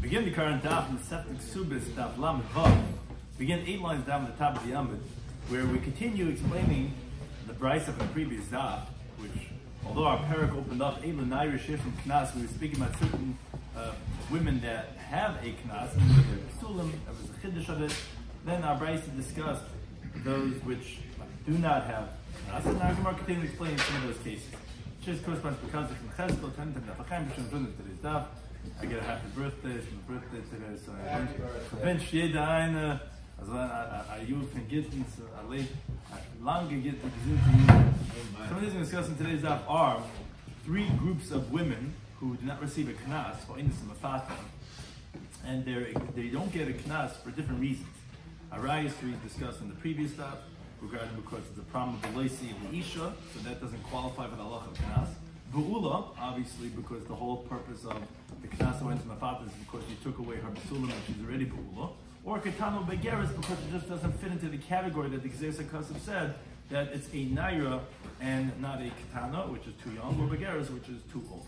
begin the current Daf in Mesechta Kesuvos Daf Lamed Vav. Begin 8 lines down at the top of the Amud, where we continue explaining the brisa of the previous Daf, which, although our parak opened up Eila Naira Shir from Knas, we were speaking about certain women that have a Knas, and they're Pesulim, that was a Chiddush of it. Then our brisa discussed those which do not have Knas, and now we're continuing to explain some of those cases. Just corresponds because of Cheskel, today's Daf. I get a happy birthday, it's my birthday today, so I wünsche jeder eine, also a youth and Gitten, so a late, lange Gitten, Some of these we're discussing today's Daf are 3 groups of women who do not receive a knas, for instance, mafata, and they don't get a knas for different reasons. Arayis we discussed in the previous Daf, regarding because it's a problem of the loisi of the isha, so that doesn't qualify for the halacha of knas. Bu'ula, obviously, because the whole purpose of the knas went to mafata is because you took away her basulam and she's already bu'ula. Or katano begeris because it just doesn't fit into the category that the Gzeis HaKasav said that it's a naira and not a katana, which is too young, or begeris, which is too old.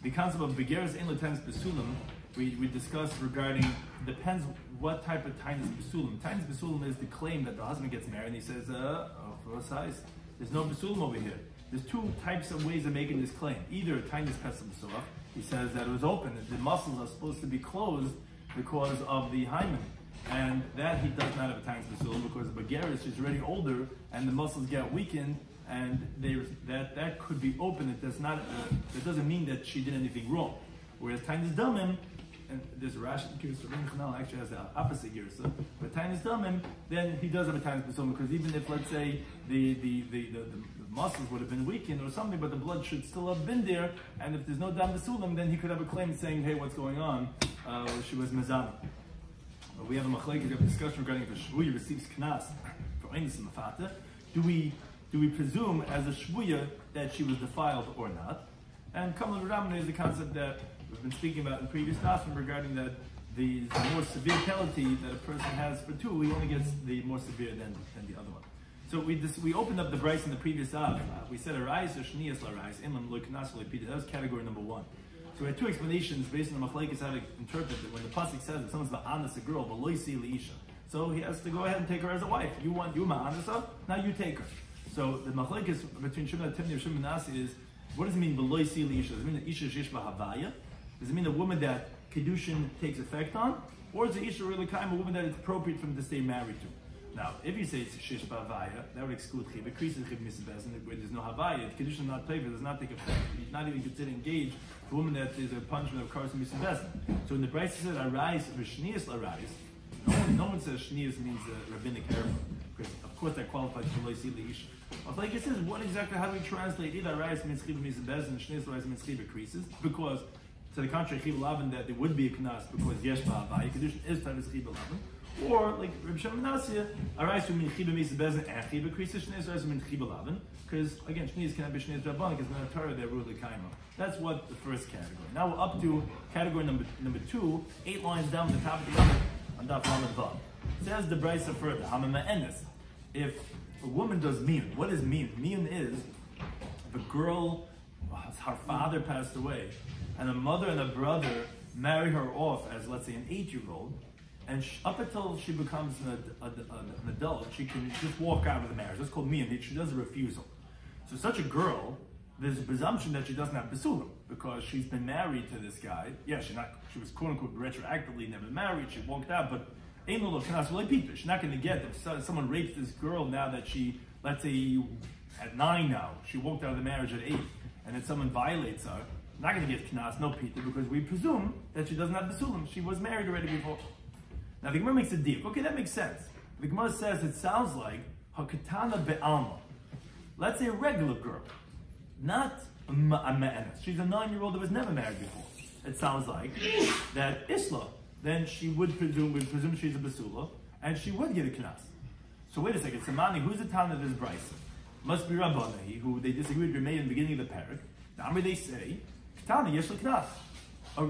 The concept of begeris ein l'tainus basulam we discussed regarding depends what type of tainus basulam. Tainus basulam is the claim that the husband gets married and he says, for what size? There's no basulam over here. There's 2 types of ways of making this claim. Either tainus pesach basulah, he says that it was open, the muscles are supposed to be closed because of the hymen, and that he does not have a tainus basulah because the begeris is already older and the muscles get weakened, and that could be open. It does not. It doesn't mean that she did anything wrong. Whereas tainus damim, and there's a Rashi actually has the opposite girsa, but tainus damim, then he does have a tainus basulah because even if, let's say, the muscles would have been weakened or something, but the blood should still have been there, and if there's no dam basulim, then he could have a claim saying, hey, what's going on? She was mezana. We have a machlekes, we have a discussion regarding if a shvuya receives knas for eines mafata. Do we presume as a shvuya that she was defiled or not? And Kamal Ramana is the concept that we've been speaking about in previous dafim regarding that the more severe penalty that a person has for 2, he only gets the more severe than the other one. So we opened up the brisa in the previous daf. We said arais or shnias larais inlam lo knas lo pita. That was category number 1. So we had 2 explanations based on the machlekes how to interpret it. When the pasuk says that someone's ma'anas a girl, but loisi leisha, so he has to go ahead and take her as a wife. You ma'anasa, now you take her. So the machlekes between Shimon Timni and Shimon Nasi is, what does it mean beloisi leisha? Does it mean that isha shishba havaya? Does it mean a woman that kedushin takes effect on, or is the isha really kind of a woman that it's appropriate for him to stay married to? Now, if you say it's shishba havaya, that would exclude chiv. It creases chiv misbezin where there's no havaya. The kedushin not paid, does not take effect. He's not even considered engaged. A woman that is a punishment of kars misbezin. So in the brisa said arais v'shnias larais. No one says shnias means rabbinic error, because of course that qualifies for loisi leisha. Like it says, what exactly? How do we translate? Either arais means chiv misbezin, shnias larais means chiv creases, because to the contrary, chiv lavin that there would be a knas because yesh ba'avai kedushin is times chiv lavin. Or, like Rabbi Shloimy Schwartzberg, arais would mean chiba misbezin and chiba krisis, shneis arais would mean chiba lavin, because again, shneis cannot be shneis rabban, because in the Torah they're rudely kaima. That's what the first category. Now we're up to category number 2, 8 lines down the top of the line on Daf Lamed Vav. Says the brisa further, hamama'enes. If a woman does miyun, what is miyun? Miyun is if a girl, her father passed away, and a mother and a brother marry her off as, let's say, an 8-year-old, and up until she becomes an adult, she can just walk out of the marriage. That's called miyun. She does a refusal. So such a girl, there's a presumption that she doesn't have basulim because she's been married to this guy. Yeah, she was quote unquote retroactively never married. She walked out, but she's not going to get if someone rapes this girl now that she, let's say, at 9 now, she walked out of the marriage at 8, and then someone violates her. Not going to get knas, no pita, because we presume that she doesn't have basulim. She was married already before. Now the Gemara makes a deal. Okay, that makes sense. The Gemara says it sounds like hakatana be'alma. Let's say a regular girl, not a ma'anas. She's a 9-year-old that was never married before. It sounds like that Isla, then she would presume she's a basula, and she would get a knas. So wait a second, Samani, who's the town of this brisa? Must be Rabbanahi, who they disagreed with Yomei in the beginning of the parak. Now they say, Katana yesh knas. A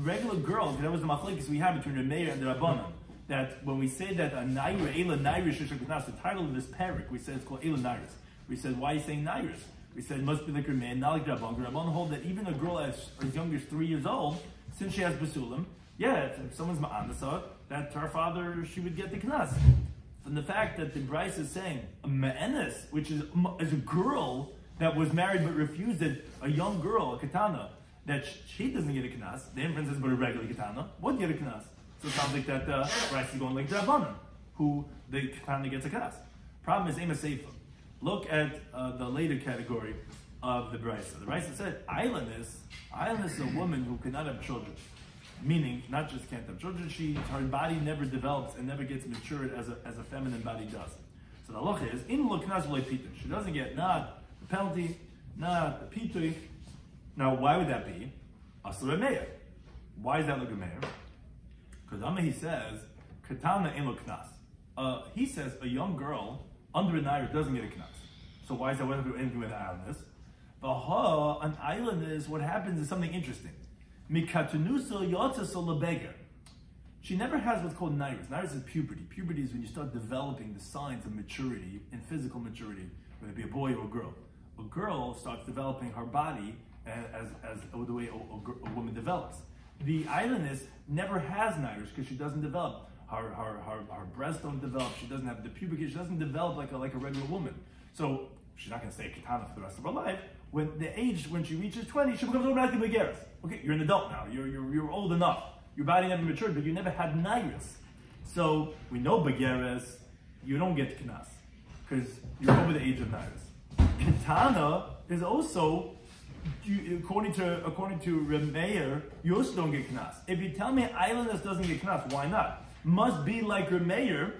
regular girl, that was the machlekes we have between Yomei and the Rabbanan, that when we say that a naira, Eila Nairis Shishak Knas, the title of this parak, we said it's called Eila Nairis. We said, why are you saying Nairis? We said it must be like Yomei, not like Rabban. Rabban hold that even a girl as young as 3 years old, since she has basulim, yeah, if someone's ma'anasa, that her father, she would get the knas. From the fact that the Bryce is saying a ma'anis, which is a girl that was married but refused it, a young girl, a katana, that she doesn't get a knas, the inference is but a regular katana would get a knas. So it sounds like that Bryce is going like Drabanan, who the katana gets a knas. Problem is Ema Seifa. Look at the later category of the Bryce. The Bryce said, Islandess is a woman who cannot have children. Meaning, not just can't have children, her body never develops and never gets matured as a feminine body does. So the halacha is, in lo knas v'lo pitui. She doesn't get not the penalty, not the pitui. Now, why would that be? Asur remeir. Why is that like a mayor? Because he says, katana in lo knas. He says a young girl under a naira doesn't get a knas. So why is that? What have we anything with islandness? An island is what happens is something interesting. She never has what's called nairis. Nairis is puberty. Puberty is when you start developing the signs of maturity and physical maturity, whether it be a boy or a girl. A girl starts developing her body as the way a woman develops. The islandess never has nairis because she doesn't develop. Her breasts don't develop. She doesn't have the puberty. She doesn't develop like a regular woman. So she's not going to stay katana for the rest of her life. When she reaches 20, she becomes automatically begeres. Okay, you're an adult now. You're old enough. Your body never matured, but you never had nairis. So we know begeres, you don't get knas because you're over the age of nairis. Katana is also, according to Reb Meir, you also don't get knas. If you tell me an islandess doesn't get knas, why not? Must be like Reb Meir,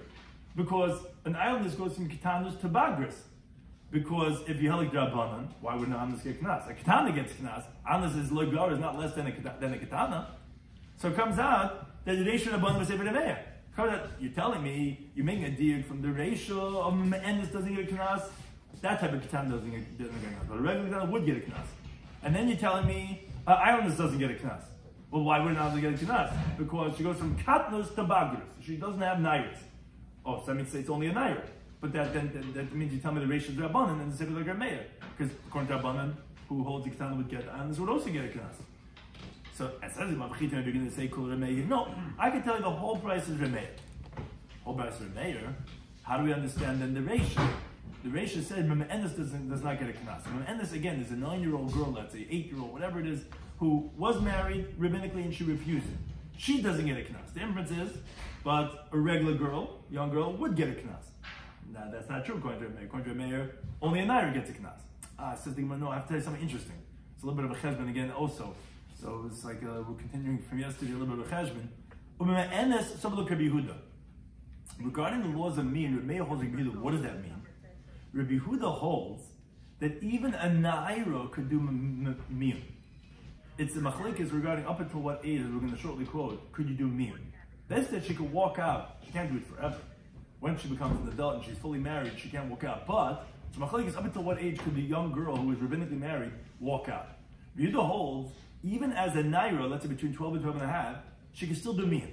because an islandess goes from katanas to bagris. Because if you held like Drabanan, why wouldn't an Amnas get Knas? A Katana gets Knas. Amnas is Logar is not less than a Katana. So it comes out that the ratio of Rabbanan was Sefer Nemeah. You're telling me, you're making a deal from the ratio of Ma'anis doesn't get a Knas, that type of Katana doesn't get a Knas. But a regular Katana would get a Knas. And then you're telling me, Islandess doesn't get a Knas. Well, why wouldn't Amnas get a Knas? Because she goes from Katnas to Bagris. She doesn't have Nairis. Oh, so that means it's only a Nair. But that means you tell me the ratio of Rabbanan and the Sefer like Meir. Because according to Rabbanan, who holds the Ketana would get, and this would also get a Knas. So, as says in Mavchitim, you're going to say, Kul Remeir. No, I can tell you the whole price is Remeir. Whole price is Remeir. How do we understand then the ratio? The ratio says, Ma'anis does not get a Knas. Ma'anis, again, is a 9-year-old girl, let's say, 8-year-old, whatever it is, who was married rabbinically and she refused it. She doesn't get a Knas. The inference is, but a regular girl, young girl, would get a Knas. No, that's not true according to Meir. According to Meir, only a naira gets a knas. Says the Gemara, no, I have to tell you something interesting. It's a little bit of a cheshbon again also. So it's like we're continuing from yesterday, a little bit of a cheshbon. Regarding the laws of mean, Rabbi Meir holds Rabbi Yehuda. What does that mean? Rabbi Yehuda holds that even a naira could do mean. It's the machlekes regarding up until what age, as we're going to shortly quote, could you do mean? That's that she could walk out. She can't do it forever. When she becomes an adult and she's fully married, she can't walk out. But, so machlekes, up until what age could the young girl who is rabbinically married walk out? Yehuda holds, even as a naira, let's say between 12 and 12 and a half, she can still do min.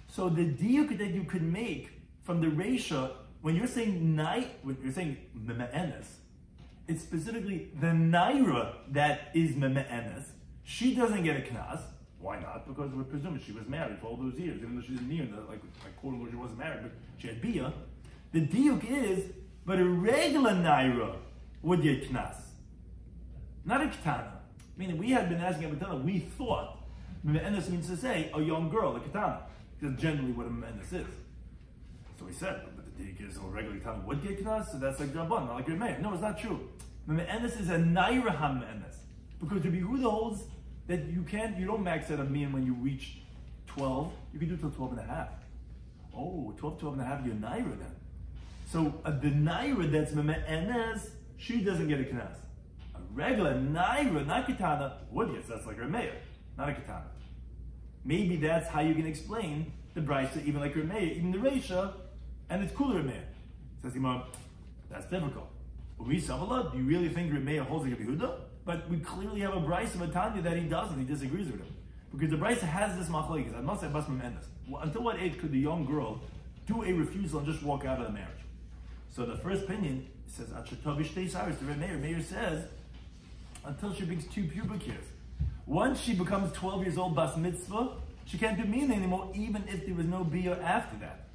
So the diuk that you could make from the ratio, when you're saying when you're saying mema'enes, it's specifically the naira that is mema'enes. She doesn't get a knas. Why not? Because we're presuming she was married for all those years, even though she didn't mean that, like quote unquote, she wasn't married, but she had bia. The diuk is, but a regular naira would get knas, not a katana. Meaning, we had been asking a katana, we thought me'enes means to say a young girl, a katana, because generally what a me'enes is. So we said, but the diuk is a regular katana would get knas, so that's like Rabban, not like your man. No, it's not true. Me'enes is a naira ha-me'enes, because Rabbi Yehuda holds that you don't max out a mean when you reach 12, you can do till 12 and a half. Oh, 12 and a half, you're naira then. So the naira that's me'enes, she doesn't get a knas. A regular naira, not katana, would get, that's like her mayor, not a katana. Maybe that's how you can explain the brisa, even like her mayor, even the reisha, and it's cooler mayor. Says Imam, that's difficult. But we do you really think Remeir holds like a Yehuda? But we clearly have a Bryce of a Tanya that he doesn't, he disagrees with him. Because the Bryce has this machlekes. I must say, until what age could the young girl do a refusal and just walk out of the marriage? So the first opinion says, the Meir says, until she brings 2 pubic hairs. Once she becomes 12 years old, bas mitzvah, she can't do miyun anymore, even if there was no bia after that.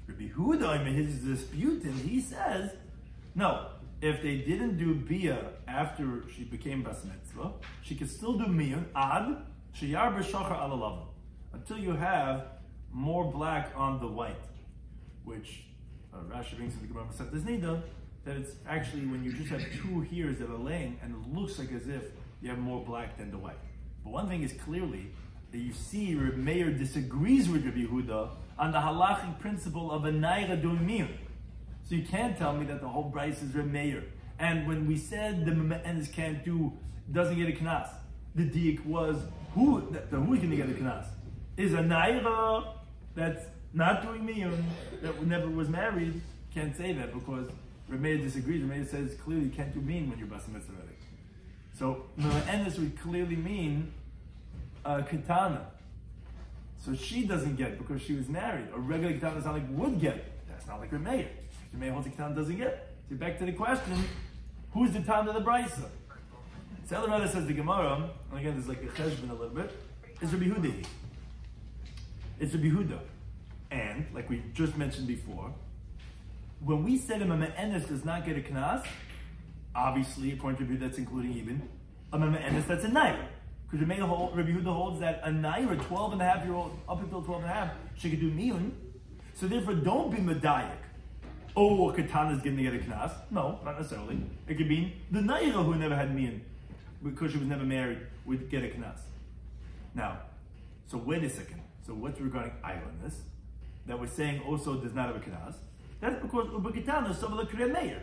Rabbi Huda, in his disputing, he says, no, if they didn't do bia after she became bas mitzvah, she could still do miyun ad sheyar b'shachar ala lavan, until you have more black on the white, which Rashi brings in the Gemara Masechet Nida, that it's actually when you just have two hairs that are laying and it looks like as if you have more black than the white. But one thing is clearly that you see Reb Meir disagrees with Rabbi Yehuda on the halachic principle of a naira doing miyun. So you can't tell me that the whole Bryce is Reb Meir. And when we said the me'enes doesn't get a knas, the diak was who's going to get a knas? Is a naira that's not doing miyun, that never was married, can't say that because Reb Meir disagrees. Reb Meir says clearly you can't do miyun when you're bas mitzvah already. So me'enes would clearly mean katana. So she doesn't get it because she was married. A regular katana sound like would get it. That's not like Reb Meir. Reb Meir holds the katana doesn't get it. So back to the question, who's the tana of the brisa? So Elorada says the Gemara, and again there's like a cheshbon a little bit, is Rabbi Huda. It's Rabbi Huda. And, like we just mentioned before, when we said a me'enes does not get a knas, obviously, according to Rabbi Huda, that's including even a me'enes that's a naira. Because Rabbi Huda holds that a naira, 12.5-year-old, up until 12.5, she could do miyun. So therefore, don't be medayak. Oh, a katana is going to get a knas. No, not necessarily. It could mean the naira who never had miyun, because she was never married, would get a knas. Now, so wait a second. So what's regarding islandness that we're saying also does not have a knas? That's because ubekatana is some of the Reb Meir.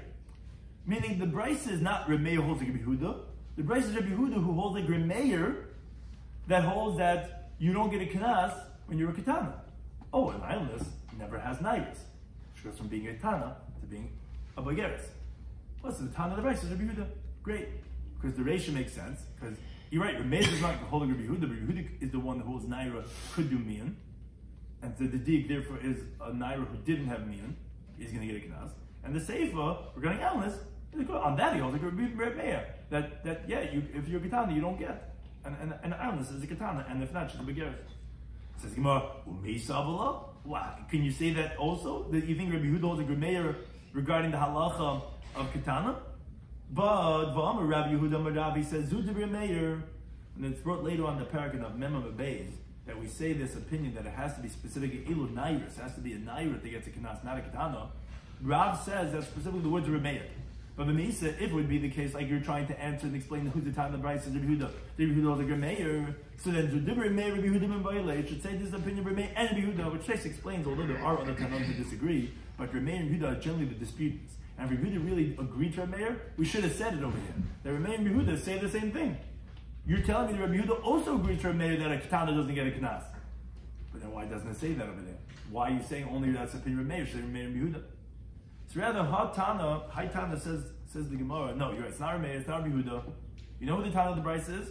Meaning the Bryce is not Reb Meir holds like Rabbi Huda. The Bryce is Rabbi Huda who holds like Reb Meir that holds that you don't get a knas when you're a katana. Oh, an islandness never has nairis. She goes from being a katana to being a bageris. What's the tana of the Bryce is Rabbi Huda? Great. Because the ratio makes sense. Because you're right, Reb Meir is not holding Rabbi Huda, but Rabbi Huda is the one that holds naira could do miyun. And so the dig therefore is a naira who didn't have miyun. He's going to get a knas. And the seifa, regarding islandness, on that he holds like Reb Meir. That yeah, if you're a katana, you don't get. And islandness is a katana, and if not, she's a begeris. Says Gemara, what? Can you say that also? That you think Rabbi Huda holds like Reb Meir regarding the halacha of katana? But V'amar Rabbi Yehuda Marabi says Zud Reb Meir, and it's brought later on the paragraph of Mem Beis that we say this opinion that it has to be specific ilu nairis, it has to be a naira that gets a kanas, not a katana. Rav says that's specifically the words of Reb Meir. But B'meisa, if it would be the case, like you're trying to answer and explain who's the time of the Bryce is Rabbi Huda. Rabbi Huda holds like Reb Meir. So then Zud Reb Meir, Rabbi Huda ben Baile, it should say this is the opinion of Reb Meir and Rabbi Huda, which Shais explains, although there are other Tanaim who disagree, but Reb Meir and Huda are generally the disputants. And if Rabbi Huda really agreed to Reb Meir, we should have said it over here. That Reb Meir and Rabbi Huda say the same thing. You're telling me that Rabbi Huda also agrees to Reb Meir that a katana doesn't get a knas. But then why doesn't it say that over there? Why are you saying only that's the opinion of Reb Meir? Should Reb Meir and Rabbi Huda? So rather, High Tana says the Gemara, no, you're right, it's not Reb Meir, it's not Rabbi Huda. You know who the Tana of the Bryce is?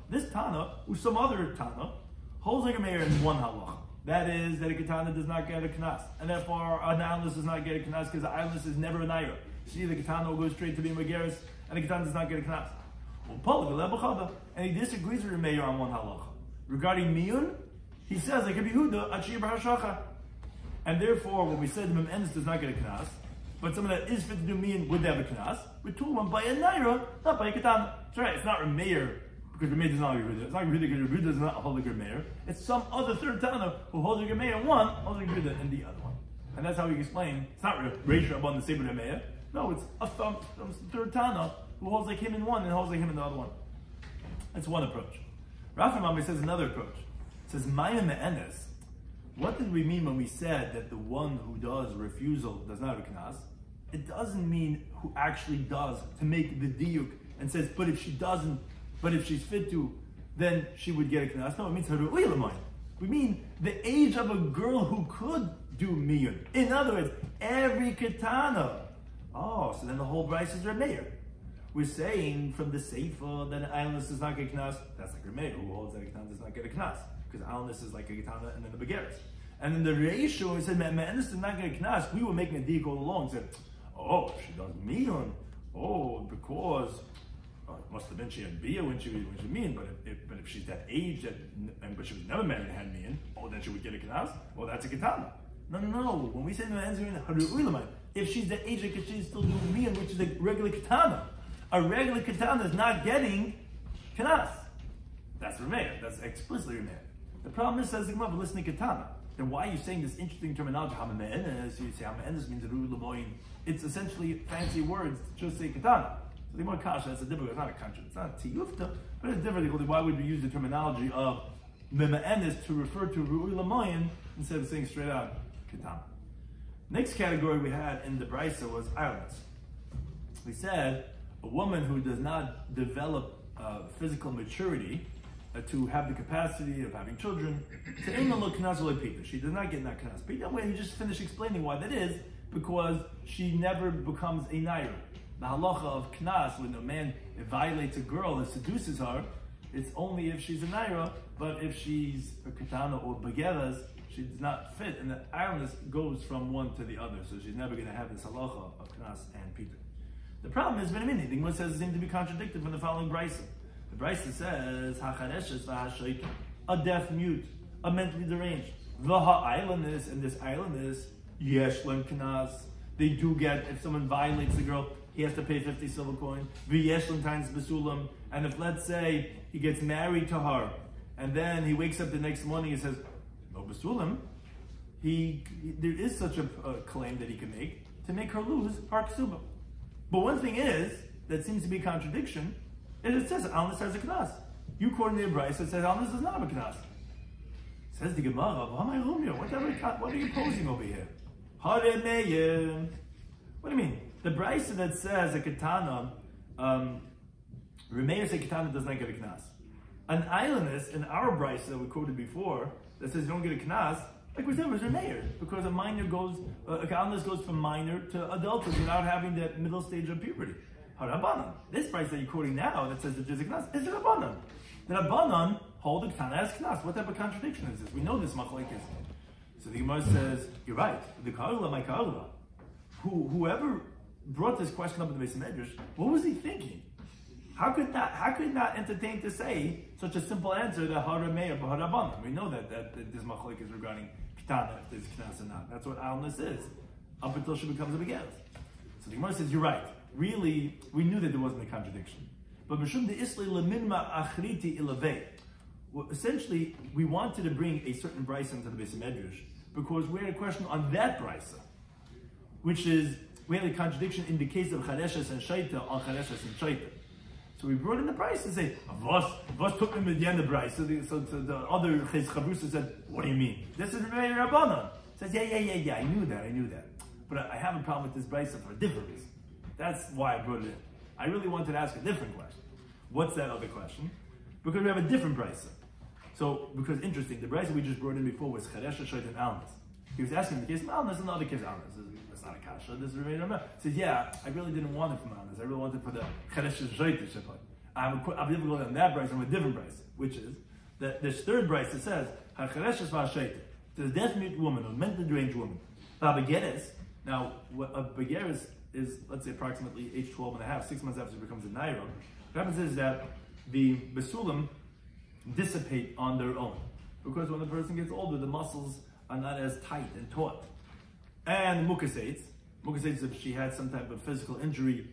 This Tana, or some other Tana, holds like a Meir in one halacha. That is, that a katana does not get a knas. And therefore, an islandess does not get a knas because the islandess is never a naira. See, the katana will go straight to being Mageris, and the katana does not get a knas. And he disagrees with Reb Meir on one halacha. Regarding miyun, he says, like Rabbi Yehuda, Achir b'hashachar. And therefore, when we said the me'enes does not get a knas, but someone that is fit to do miyun would have a knas, we're told him by a naira, not by a katana. That's right, it's not Reb Meir, because Reb Meir does not agree with it. It's not Reb Meir because Reb Meir does not hold like Reb Meir. It's some other third Tana who holds like Reb Meir in one, holds like Reb Meir in the other one. And that's how we explain. It's not Reish Rabban the same with Reb Meir. No, it's a third Tana who holds like him in one and holds like him in the other one. That's one approach. Rav Mami says another approach. It says Maya Me'enes. What did we mean when we said that the one who does refusal does not have a knas? It doesn't mean who actually does to make the diuk and says, but if she doesn't, but if she's fit to, then she would get a knas. No, it means her. We mean the age of a girl who could do miyun. In other words, every katana. Oh, so then the whole Bryce is Reb Meir. We're saying from the Seifa that an islandess does not get a knas. That's like Reb Meir, who holds that a katana does not get a knas. Because islandess is like a katana and then the begeris. And in the ratio, we said, me'enes does not get a knas. We were making a deal all along. Said, oh, she does miyun. Oh, because Well, it must have been she had bia when she mean, but if she's that age but she was never married and had mean, then she would get a knas. Well, that's a katana. No. When we say if she's the age that she's still doing mean, which is a regular katana, a regular katana is not getting knas. That's Rameir. That's explicitly Rameir. The problem is, says the Gemara, listening katana. Then why are you saying this interesting terminology? Hamame'enes. You say Hamame'enes means Ru'i L'moin. It's essentially fancy words to just say katana. So the Gemara kasha, that's a difficult. It's not a kasha. It's not a tiyufta, but it's difficult. Why would we use the terminology of Me'enes to refer to Ru'i L'moin instead of saying straight out katana? Next category we had in the Brisa was islands. We said a woman who does not develop physical maturity to have the capacity of having children, she does not get that knas. But when you just finish explaining why that is, because she never becomes a naira. The halacha of knas, when a man violates a girl and seduces her, it's only if she's a naira, but if she's a katana or bageras, she does not fit, and the ironess goes from one to the other, so she's never going to have this halacha of knas and pita. The problem is, the Gemara says it seems to be contradicted from the following brisa. The brisa says, "Hachareshes v'hashoita," a deaf mute, a mentally deranged. V'ha'islandess, and this islandess, yesh lem knas. They do get, if someone violates the girl, he has to pay 50 silver coin. V'yesh lem times besulam. And if, let's say, he gets married to her, and then he wakes up the next morning and says, no besulam, there is such a claim that he can make her lose her ksuba. But one thing is, that seems to be a contradiction, is it says Alnis has a knas. You quote the Bryce that says Alnis does not have a knas. Says the Gemara, what are you posing over here? What do you mean? The Bryce that says a katana, Remeir say katana does not get a knas. An islandess in our Bryce that we quoted before, that says you don't get a knas, like we said, was Remeir, because a minor goes, a islandess goes from minor to adulthood without having that middle stage of puberty. Harabanan. This price that you're quoting now that says that there's a knas is a Rabbanan. The Rabbanan hold the katana as knas. What type of contradiction is this? We know this machlokes. So the Gemara says, you're right. The karula, my karula. Whoever brought this question up in the Beis Medrash, what was he thinking? How could not entertain to say such a simple answer that harameir b'harabanan? We know that this machlokes regarding katana, if there's knas or not. That's what alnus is, up until she becomes a begeres. So the Gemara says, you're right. Really, we knew that there wasn't a contradiction. But essentially, we wanted to bring a certain brisa into the Beis Medrash because we had a question on that brisa, which is, we had a contradiction in the case of chareshes and shaita on chareshes and shaita. So we brought in the brisa and say, Vos took them at the end of the brisa. So the other chavrusa said, what do you mean? This is Rabbi Rabbanan. Says, yeah, I knew that. But I have a problem with this brisa for a different reason. That's why I brought it in. I really wanted to ask a different question. What's that other question? Because we have a different brisa. So, because interesting, the brisa we just brought in before was Charesh, Shoit, and Almas. He was asking the case of Almas and the other case of Almas. That's not a kasha, this is Rabbi Rambam. He says, yeah, I really didn't want it from Almas. I really wanted it for the Charesh, Shoit, and Shepot. I'm difficult on that brisa, I'm a different brisa, which is, that this third brisa says, HaCharesh, Shoit, the deaf mute woman, a mentally deranged woman. Now, a begeres is, let's say, approximately age 12 and a half, 6 months after she becomes a naira. What happens is that the besulim dissipate on their own. Because when the person gets older, the muscles are not as tight and taut. And mukasates if she had some type of physical injury,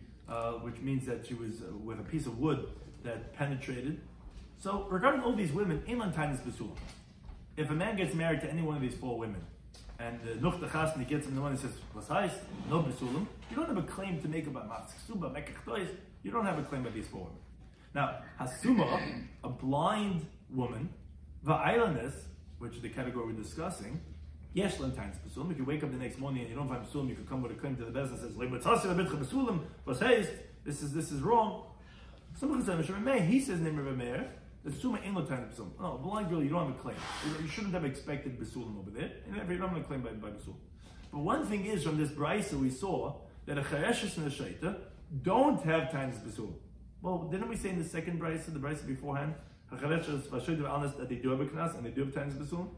which means that she was with a piece of wood that penetrated. So regarding all these women, Elan Tainis besulim. If a man gets married to any one of these 4 women, and Nuch the Chasni gets him the one and says, "Was heißt no besulim?" You don't have a claim to make about Matzksuba, Mekachtois. You don't have a claim about these 4 women. Now, Hasuma, a blind woman, Va'ailanis, which is the category we're discussing, Yesh Lentines besulim. If you wake up the next morning and you don't find besulim, you could come with a claim to the business and says, "Leibatzasi lebitcha besulim." Was heißt this is wrong. Somebody says, he says, name of Meir. The suma ain't no time besulim. No, blind girl, you don't have a claim. You shouldn't have expected besulim over there. And you don't have a claim by besulim. But one thing is, from this brisa we saw that a chareshes and a shaita don't have times besulim. Well, didn't we say in the second brisa, the brisa beforehand, a chareshes v'shaita honest that they do have a knas and they do have times besulim?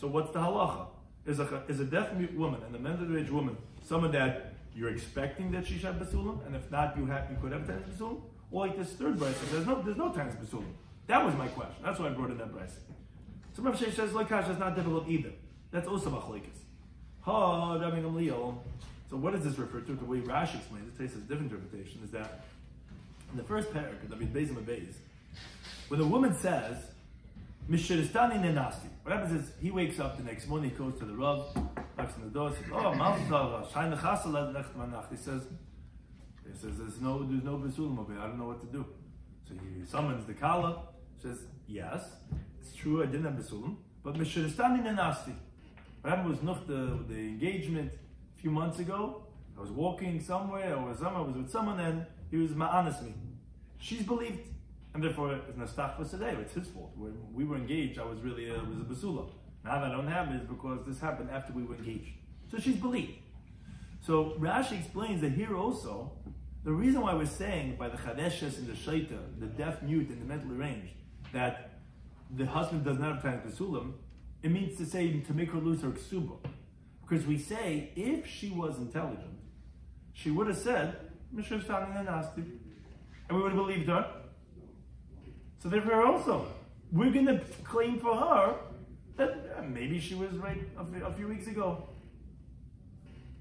So what's the halacha? Is a deaf mute woman and a mentally deranged woman someone that you're expecting that she should have besulim, and if not, you could have times besulim? Or like this third brisa says, no, there's no times besulim. That was my question. That's why I brought in that brisa. So Rav Shloimy says, Loikash is not difficult either. That's also machlekes. Ha, Rabbi Gamliel. So what does this refer to? The way Rashi explains it, takes a different interpretation, is that in the first parak, David Beis and Beis, when the woman says, Mishiristani nenasti. What happens is he wakes up the next morning, he goes to the Rav, knocks on the door, says, oh, Shain Nechasel Lecht Manach. He says, there's no besulim over here. I don't know what to do. So he summons the Kala, says, yes, it's true, I didn't have besulim, but Mishiristani nenasti. What happened was the engagement a few months ago. I was walking somewhere, I was with someone, and he was ma'anas me. She's believed, and therefore it's nastach today. It's his fault. When we were engaged, I was really was a basula. Now that I don't have it is because this happened after we were engaged. So she's believed. So Rashi explains that here also, the reason why we're saying by the chadeshes and the shaita, the deaf, mute, and the mentally arranged, that the husband does not have time to basulim, it means to say to make her lose her ksuba. Because we say, if she was intelligent, she would have said, Mishra Stani Nasti, and we would have believed her. So therefore also, we're going to claim for her that maybe she was right a few weeks ago.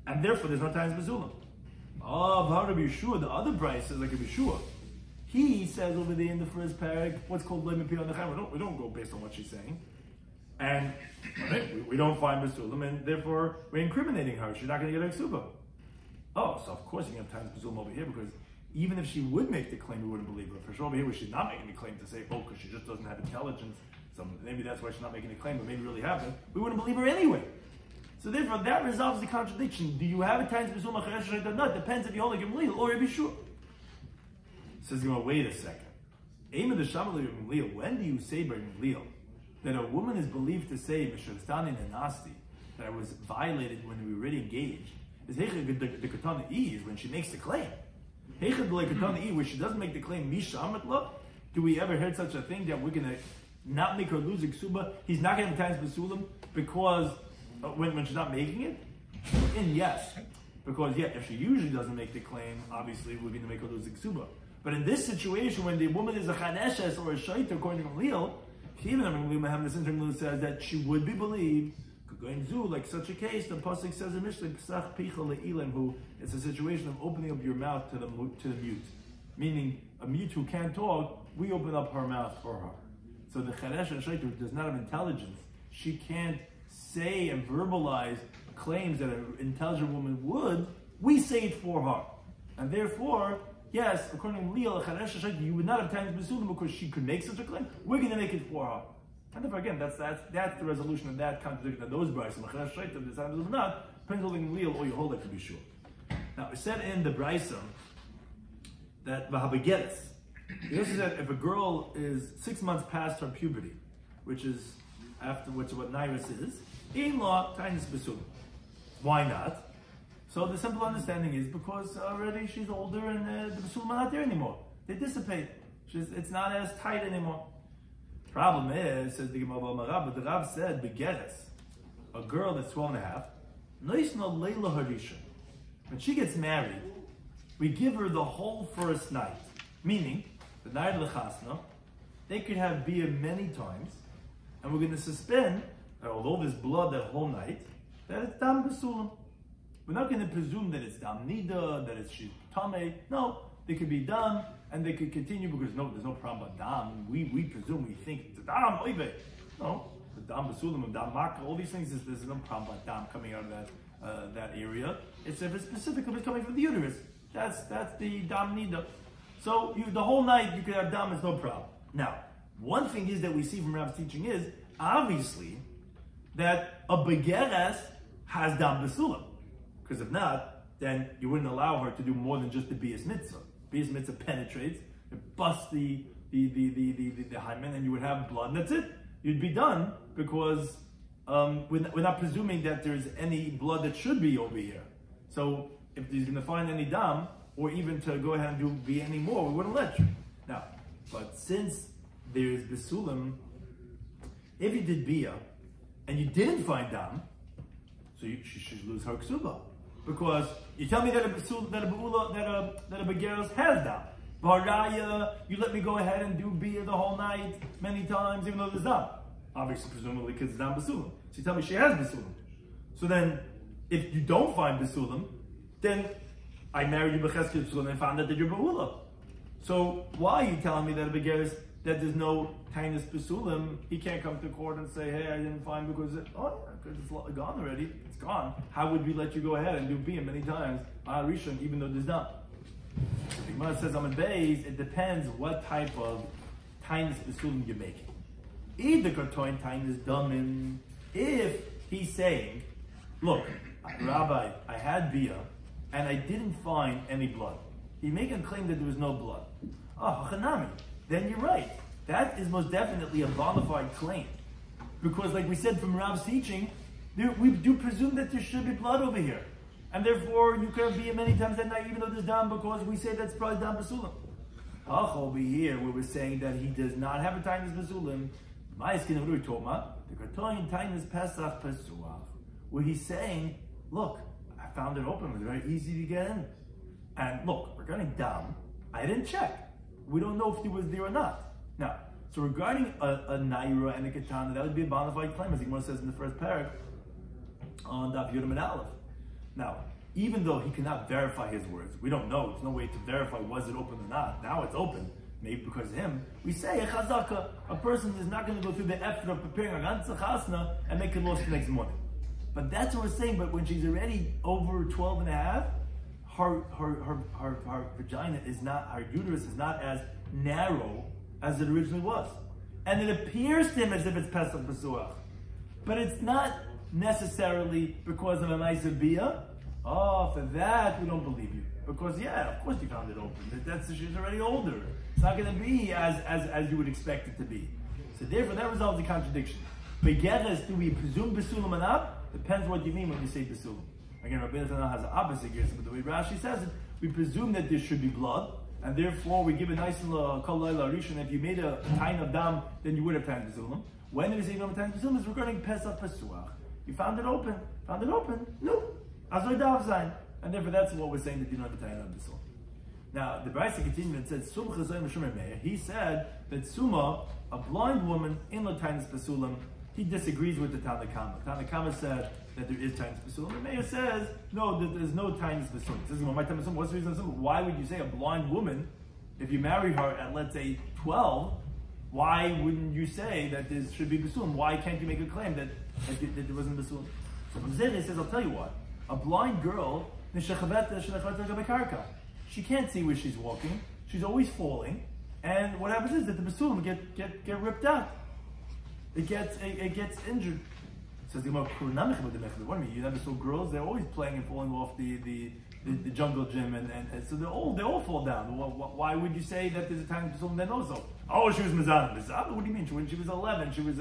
And therefore there's no times bezulim. Oh, Rabbi Yeshua, the other price is like Rabbi Yeshua. He says over there in the first parak, what's called Lemon Pir on the Chayim. We don't go based on what she's saying. And we don't find besulim, and therefore we're incriminating her. She's not going to get a ksuba. Oh, so of course you can have times besulim over here, because even if she would make the claim, we wouldn't believe her. For sure over here, where she's not making the claim to say, oh, because she just doesn't have intelligence, so maybe that's why she's not making the claim, but maybe it really happened. We wouldn't believe her anyway. So therefore, that resolves the contradiction. Do you have a times besulim or not? Depends if you hold like Gamliel or Rabbi Shua. Says, wait a second. When do you say by Gamliel that a woman is believed to say Mishastani Nanasti, that I was violated when we were already engaged, is the Katana E is when she makes the claim. Katana E, where she doesn't make the claim, Misha Amatla, do we ever heard such a thing that we're going to not make her lose a ksuba? He's not going to have times besulim because when she's not making it? And yes, because if she usually doesn't make the claim, obviously we're going to make her lose a ksuba. But in this situation, when the woman is a chaneshes or a shaita, according to Gamliel, even this interim says that she would be believed. Like such a case, the pasuk says in Mishnah, who it's a situation of opening up your mouth to the mute, meaning a mute who can't talk, we open up her mouth for her. So the charesh and shaitu does not have intelligence. She can't say and verbalize claims that an intelligent woman would. We say it for her, and therefore, yes, according to Leah, you would not have time to besulim because she could make such a claim. We're going to make it for her. And if again, that's the resolution of that contradiction of those brises. Depends on Leah or you hold it to be sure. Now, it said in the brisa that v'habegeres. It also said if a girl is 6 months past her puberty, which is after what Nairis is, in law, tinius besulim. Why not? So the simple understanding is because already she's older and the besulim are not there anymore. They dissipate. It's not as tight anymore. Problem is, says the Gemara, but the Rav said, begeres, a girl that's 12 and a half, when she gets married, we give her the whole first night. Meaning, the night of the chasna, they could have bia many times, and we're going to suspend, although there's blood that whole night, that it's dam besulim. We're not going to presume that it's dam nida, that it's she's tameh. No, they could be dam, and they could continue because there's no problem about dam. We presume, we think it's dam oive. No, the dam besulim and dam makra, all these things, there's no problem about dam coming out of that area. It's if it's specifically coming from the uterus. That's the dam nida. So the whole night you could have dam, it's no problem. Now, one thing is that we see from Rav's teaching is obviously that a begeres has dam besulim, because if not, then you wouldn't allow her to do more than just the bias mitzvah. Bias mitzvah penetrates, it busts the hymen, and you would have blood, and that's it. You'd be done because we're not presuming that there's any blood that should be over here. So if he's going to find any dam, or even to go ahead and do any more, we wouldn't let you. Now, but since there is besulim, if you did bia and you didn't find dam, so she should lose her ksuba. Because you tell me that a begeres has dam. Baraya, you let me go ahead and do bia the whole night, many times, even though there's dam. Obviously, presumably, because it's dam basulim. So you tell me she has basulim. So then, if you don't find basulim, then I married you b'chesed basulim and found out that you're ba'ula. So why are you telling me that that there's no tainis basulim? He can't come to court and say, hey, I didn't find because it's gone already. It's gone. How would we let you go ahead and do bia many times on Rishon, even though there's dam? The Gemara says on the base, it depends what type of tainis basulim you're making. Either kartoin tainis damin, if he's saying, look, Rabbi, I had bia and I didn't find any blood. He making a claim that there was no blood. Oh, Hanami, then you're right. That is most definitely a bona fide claim. Because like we said from Rav's teaching, we do presume that there should be blood over here. And therefore, you could be many times that night, even though there's dam, because we say that's probably dam basulim. Over here, where we're saying that he does not have a tainis basulim, my skin of Toma, the kartoin tainis pesach pesuach, where he's saying, look, I found it open, it was very easy to get in. And look, regarding dam, I didn't check. We don't know if he was there or not. Now, so regarding a naira and a katana, that would be a bona fide claim, as the Gemara says in the first parak on Daf Yomi and Aleph. Now, even though he cannot verify his words, we don't know. There's no way to verify was it open or not. Now it's open, maybe because of him. We say a chazaka, a person is not going to go through the effort of preparing a ganze chasna and make it lost the next morning. But that's what we're saying. But when she's already over 12 and a half, her vagina is not, her uterus is not as narrow as it originally was. And it appears to him as if it's Pesach Pesuach. But it's not necessarily because of a nice bia. Oh, for that, we don't believe you. Because, yeah, of course you found it open. She's already older. It's not going to be as you would expect it to be. So therefore, that resolves the contradiction. Begeres, do we presume Basulim or not? Depends what you mean when you say Basulim. Again, Rabbi Shloimy has the opposite case, but the way Rashi says it, we presume that there should be blood, and therefore we give a nice kol layla rishon. If you made a tain of dam, then you would have tain basulim. When do we say you don't have tain basulim? It's regarding Pesach Pesuach. You found it open. No. Azoy dav zayin. And therefore that's what we're saying, that you don't have a tain of basulim. Now, the Brisa continued and said, Sum chazoy m'shumer meir. He said that Suma, a blind woman, in la tain basulim, he disagrees with the Tana Kama. Tana Kama said that there is tainis basulim. The Meir says, no, that there's no tainis basulim. He says, what's the reason? Why would you say a blind woman, if you marry her at, let's say, 12, why wouldn't you say that there should be basulim? Why can't you make a claim that there wasn't basulim? So from Zeh, he says, I'll tell you what. A blind girl, she can't see where she's walking. She's always falling. And what happens is that the basulim get ripped out. It gets injured. Says the Gemara, what do you mean? You never saw girls? They're always playing and falling off the jungle gym, and so they all fall down. Why would you say that there's a time for someone that knows so? Oh, she was mizana. What do you mean? When she was 11, she was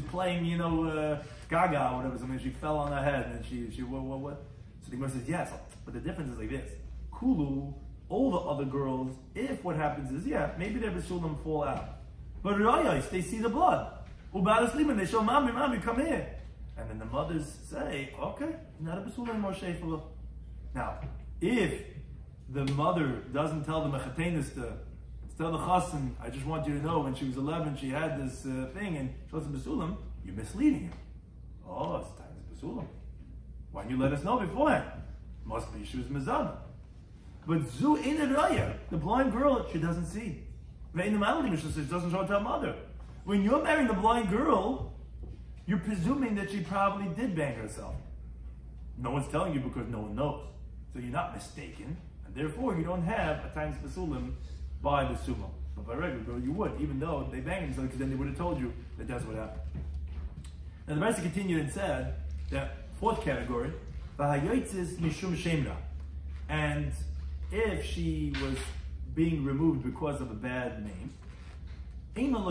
playing, Gaga or whatever. Something. She fell on her head, and she what? So the Gemara says yes, but the difference is like this: Kulu, all the other girls, if what happens is maybe their basulim fall out, but rayos, they see the blood. Ubalas liman, they show mommy, come here. And then the mothers say, okay, not a basul anymore, sheifala. Now, if the mother doesn't tell the mechatenis to tell the chassan, I just want you to know when she was 11, she had this thing, and she was a basulim, you're misleading him. Oh, it's time to basulim. Why didn't you let us know beforehand? Must be she was mizana. But zu in raya, the blind girl, she doesn't see. Ve'in the maladi, she doesn't show it to her mother. When you're marrying the blind girl, you're presuming that she probably did bang herself. No one's telling you because no one knows. So you're not mistaken, and therefore you don't have a times basulim by the sumo. But by regular girl, you would, even though they banged themselves, because then they would have told you that that's what happened. Now the Brisa continued and said that fourth category, v'hayotzis mishum shemra, and if she was being removed because of a bad name, now,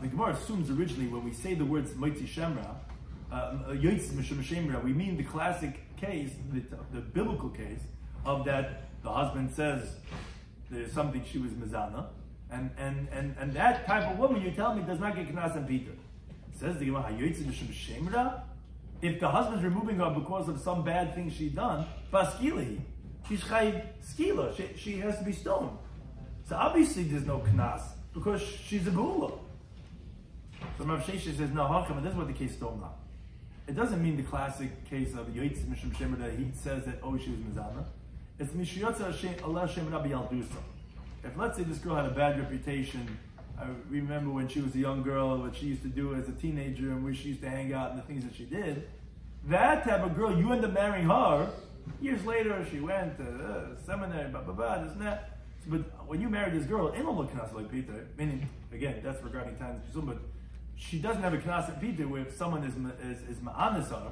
the Gemara assumes originally when we say the words Moitzi Shemra, Yotzis Mishum Shemra, we mean the classic case, the biblical case, of that the husband says there's something she was Mizana, and that type of woman, you tell me, does not get Knas and Peter. Says the Gemara, Yotzis Mishum Shemra, if the husband's removing her because of some bad thing she'd done, Baskili, she's chayiv skila. She has to be stoned. So obviously there's no knas because she's a bula. So Rav Sheshes says no hacham, and this is what the case is now. It doesn't mean the classic case of Yoitz Mishum Shemer that he says that she was mizana. It's mishiyotza Allah Shem Rabbi Yaldusa. If let's say this girl had a bad reputation, I remember when she was a young girl, what she used to do as a teenager and where she used to hang out and the things that she did, that type of girl, you end up marrying her. Years later, she went to seminary, blah, blah, blah, this and that. But when you marry this girl, ain't no knas like Peter. Meaning, again, that's regarding times, but she doesn't have a knas at Peter where if someone is ma'anisar,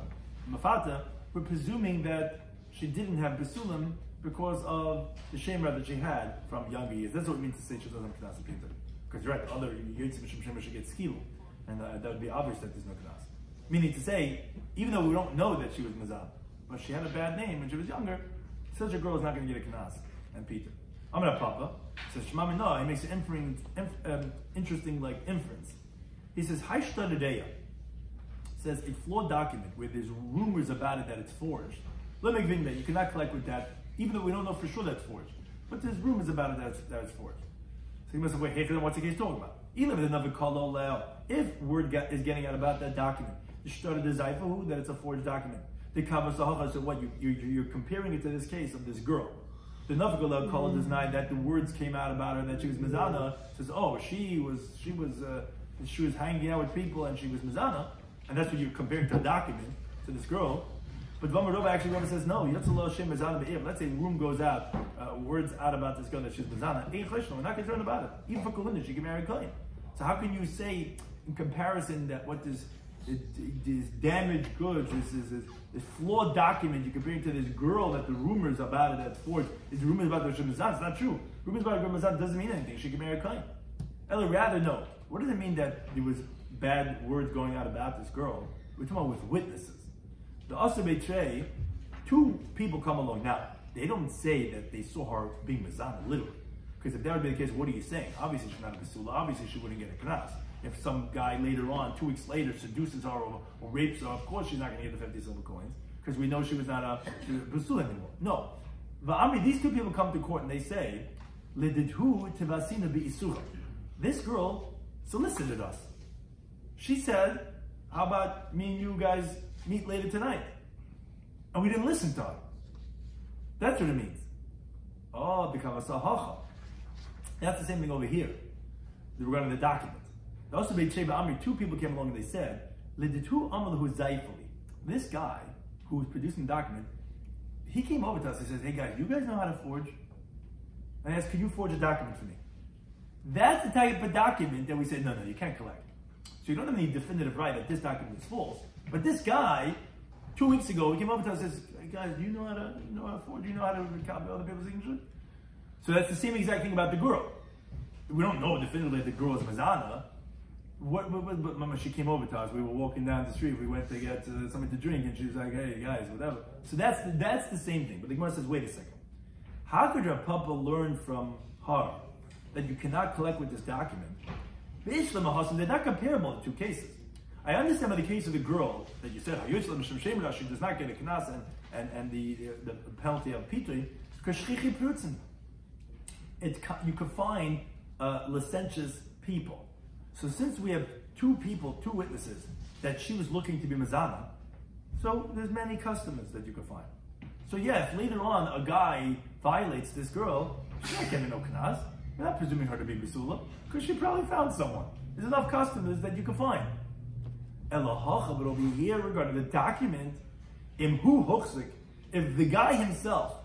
mafata, we're presuming that she didn't have besulim because of the shemra that she had from younger years. That's what it means to say she doesn't have knas at Peter. Because you're right, the other Yotzim Mishum Shemer should get skilu, and that would be obvious that there's no knas. Meaning to say, even though we don't know that she was mazal, but she had a bad name when she was younger, such a girl is not going to get a knas and Peter. Amar Papa says Shema Minah. He makes an interesting like inference. He says Haishtadadeya says a flawed document where there's rumors about it that it's forged. Let me think that you cannot collect with that, even though we don't know for sure that's forged. But there's rumors about it that it's forged. So he must have wait. What's the case talking about? Even with another kolol, if word is getting out about that document, the shtar de zayfahu that it's a forged document. The kavasahacha. So what you're comparing it to this case of this girl. The nafik kol does not that the words came out about her that she was mizana. Says she was hanging out with people and she was mizana, and that's what you're comparing to a document to this girl. But Vamarova actually Rava says no. Let's say room goes out, words out about this girl that she's mizana. We're not concerned about it. Even for Kalina, she can marry Kohen. So how can you say in comparison that what this damaged goods, this flawed document you're comparing to this girl that the rumors about it that's forged is rumors about the Shemazan? It's not true. Rumors about the Shemazan doesn't mean anything. She can marry Kohen. Ella rather no. What does it mean that there was bad words going out about this girl? We're talking about with witnesses. The Asa Beitrei, two people come along. Now, they don't say that they saw her being Mazana, literally. Because if that would be the case, what are you saying? Obviously, she's not a Basula. Obviously, she wouldn't get a Knas. If some guy later on, 2 weeks later, seduces her or rapes her, of course she's not going to get the 50 silver coins. Because we know she was not a Basula anymore. No. But these two people come to court and they say, Ledidhu Tevasina Be'isuha. This girl solicited us. She said, how about me and you guys meet later tonight? And we didn't listen to her. That's what it means. Oh, b'kavasahacha. That's the same thing over here. Regarding the document. Also, two people came along and they said, this guy who was producing the document, he came over to us and says, hey guys, you guys know how to forge? And I asked, can you forge a document for me? That's the type of document that we said, no, you can't collect. So you don't have any definitive right that this document is false. But this guy, 2 weeks ago, he came over to us and says, hey guys, do you know how to forge? Do you know how to copy other people's signatures? So that's the same exact thing about the girl. We don't know definitively that the girl is Mazana. But Mama, she came over to us. We were walking down the street. We went to get something to drink, and she was like, "Hey guys, whatever." So that's the same thing. But the Gemara says, "Wait a second. How could your papa learn from her that you cannot collect with this document?" They're not comparable in two cases. I understand by the case of the girl that you said, she does not get a knas and the penalty of pitui because you could find licentious people. So since we have two witnesses that she was looking to be mazana, so there's many customers that you could find. So yeah, if later on a guy violates this girl, she's not getting no knas. We're not presuming her to be Basula, because she probably found someone. There's enough customers that you can find. Elahacha, but over here regarding the document, imhu hochzik, if the guy himself